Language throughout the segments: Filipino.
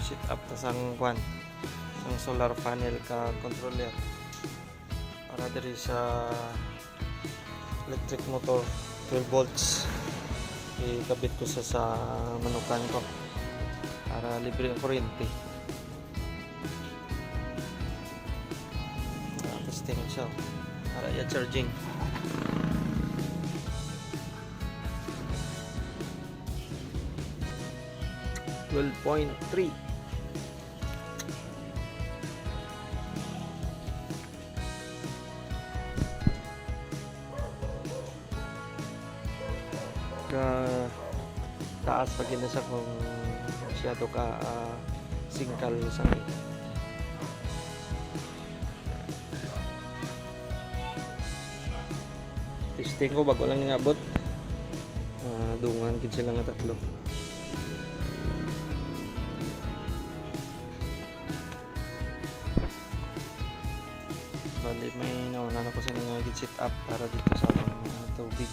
set up ta sang kwan ang solar panel ka controller para diri sa electric motor 12 volts ikabit ko sa manukan ko para libre ang kuryente. Testing siya para i-charging. 12.3. Taas pag inasa kung masyado ka singkal sa testing ko bago lang nabot dungan gid sila nga tatlo. Bali may nauna na ko sa nga gid set up para dito sa tubig.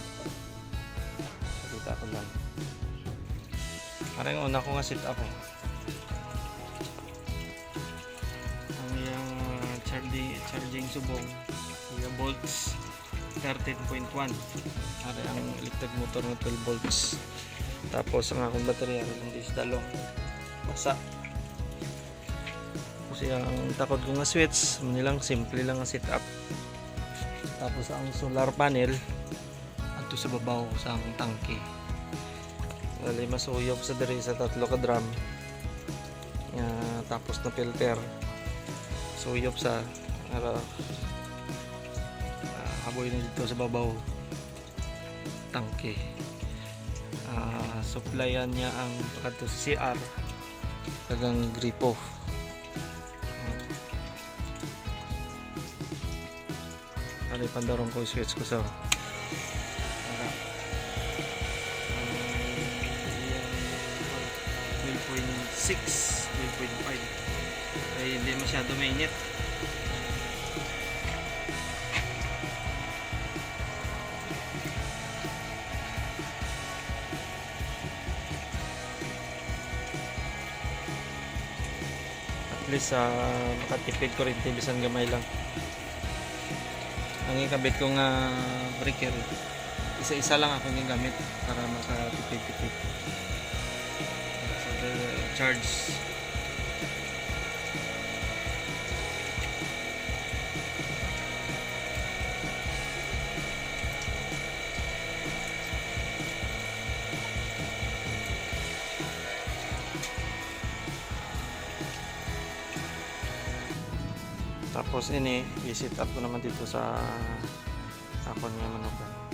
Kita ko lang. Parang una ko nga set up ang yung charging subong yung volts 13.1 para ang electric motor ng 12 volts. Tapos ang akong baterya hindi is dalong basa kasi ang takot ko nga switch nilang simple lang ang setup. Tapos ang solar panel ato sa babaw sa ang tangke dali masuyop sa diri sa tatlo ka drum tapos na filter suyop sa haboy na dito sa babaw tangke. Supplyan niya ang pagkato sa CR kagang gripo. Ano pandarong ko switch ko sa 12.6 12.5 ay hindi masyado mainit. At least makatipid ko rin bisan gamay lang. Ang ikabit ko nga breaker isa-isa lang ako yung gamit para makatipid-tipid sa charge. Tapos ini i-set up ko naman dito sa akon nga manukan.